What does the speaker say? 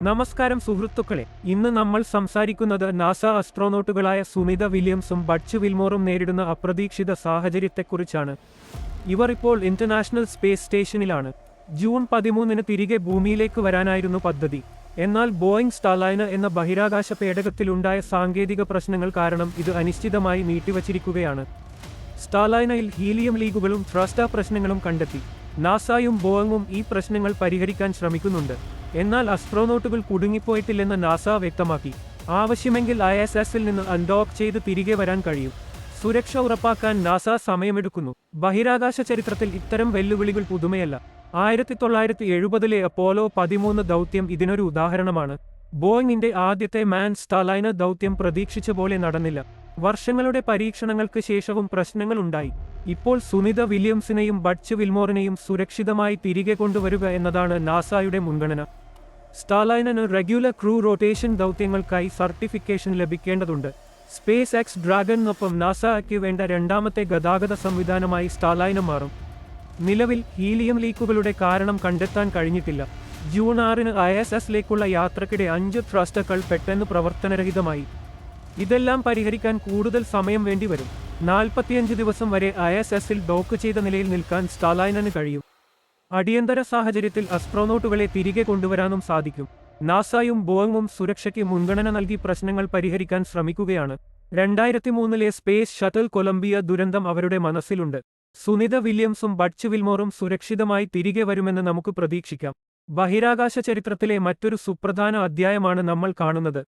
നമസ്കാരം സുഹൃത്തുക്കളെ, ഇന്ന് നമ്മൾ സംസാരിക്കുന്നത് നാസ അസ്ട്രോനോട്ടുകളായ സുനിത വില്യംസും ബഡ്ജ് വിൽമോറും നേരിടുന്ന അപ്രതീക്ഷിത സാഹചര്യത്തെക്കുറിച്ചാണ്. ഇവർ ഇപ്പോൾ ഇന്റർനാഷണൽ സ്പേസ് സ്റ്റേഷനിലാണ്. ജൂൺ 13-ന് തിരികെ ഭൂമിയിലേക്ക് വരാനായിരുന്നു പദ്ധതി. എന്നാൽ ബോയിംഗ് സ്റ്റാർലൈനർ എന്ന ബഹിരാകാശ പേടകത്തിലുണ്ടായ സാങ്കേതിക പ്രശ്നങ്ങൾ കാരണം ഇത് അനിശ്ചിതമായി നീട്ടിവച്ചിരിക്കുകയാണ്. സ്റ്റാർലൈനറിൽ ഹീലിയം ലീക്കുകളും ത്രസ്റ്റർ പ്രശ്നങ്ങളും കണ്ടെത്തി. നാസയും ബോയിങ്ങും ഈ പ്രശ്നങ്ങൾ പരിഹരിക്കാൻ ശ്രമിക്കുന്നുണ്ട്. എന്നാൽ അസ്ട്രോനോട്ടുകൾ കുടുങ്ങിപ്പോയിട്ടില്ലെന്ന് നാസ വ്യക്തമാക്കി. ആവശ്യമെങ്കിൽ ISS-ൽ നിന്ന് അൺഡോക്ക് ചെയ്ത് തിരികെ വരാൻ കഴിയും. സുരക്ഷ ഉറപ്പാക്കാൻ നാസ സമയമെടുക്കുന്നു. ബഹിരാകാശ ചരിത്രത്തിൽ ഇത്തരം വെല്ലുവിളികൾ പുതുമയല്ല. 1970-ലെ അപ്പോളോ 13 ദൗത്യം ഇതിനൊരു ഉദാഹരണമാണ്. ബോയിങ്ങിന്റെ ആദ്യത്തെ മാൻ സ്റ്റാർലൈനർ ദൗത്യം പ്രതീക്ഷിച്ച പോലെ നടന്നില്ല. വർഷങ്ങളുടെ പരീക്ഷണങ്ങൾക്ക് ശേഷവും പ്രശ്നങ്ങൾ ഉണ്ടായി. ഇപ്പോൾ സുനിത വില്യംസിനെയും ബഡ്ജ് വിൽമോറിനെയും സുരക്ഷിതമായി തിരികെ കൊണ്ടുവരിക എന്നതാണ് നാസയുടെ മുൻഗണന. സ്റ്റാർലൈനറിന് റെഗുലർ ക്രൂ റൊട്ടേഷൻ ദൗത്യങ്ങൾക്കായി സർട്ടിഫിക്കേഷൻ ലഭിക്കേണ്ടതുണ്ട്. സ്പേസ് എക്സ് ഡ്രാഗണിനൊപ്പം നാസയ്ക്ക് വേണ്ട രണ്ടാമത്തെ ഗതാഗത സംവിധാനമായി സ്റ്റാർലൈനർ മാറും. നിലവിൽ ഹീലിയം ലീക്കുകളുടെ കാരണം കണ്ടെത്താൻ കഴിഞ്ഞിട്ടില്ല. ജൂൺ 6-ന് ISS-ലേക്കുള്ള യാത്രക്കിടെ 5 ത്രസ്റ്ററുകൾ പെട്ടെന്ന് പ്രവർത്തനരഹിതമായി. ഇതെല്ലാം പരിഹരിക്കാൻ കൂടുതൽ സമയം വേണ്ടിവരും. 45 ദിവസം വരെ ISS-ൽ ഡോക്ക് ചെയ്ത നിലയിൽ നിൽക്കാൻ സ്റ്റാർലൈനറിന് കഴിയും. അടിയന്തര സാഹചര്യത്തിൽ അസ്ട്രോനോട്ടുകളെ തിരികെ കൊണ്ടുവരാനും സാധിക്കും. നാസയും ബോയിങ്ങും സുരക്ഷയ്ക്ക് മുൻഗണന നൽകി പ്രശ്നങ്ങൾ പരിഹരിക്കാൻ ശ്രമിക്കുകയാണ്. 2003-ലെ സ്പേസ് ഷട്ടിൽ കൊളംബിയ ദുരന്തം അവരുടെ മനസ്സിലുണ്ട്. സുനിത വില്യംസും ബഡ്ജ് വിൽമോറും സുരക്ഷിതമായി തിരികെ വരുമെന്ന് നമുക്ക് പ്രതീക്ഷിക്കാം. ബഹിരാകാശ ചരിത്രത്തിലെ മറ്റൊരു സുപ്രധാന അധ്യായമാണ് നമ്മൾ കാണുന്നത്.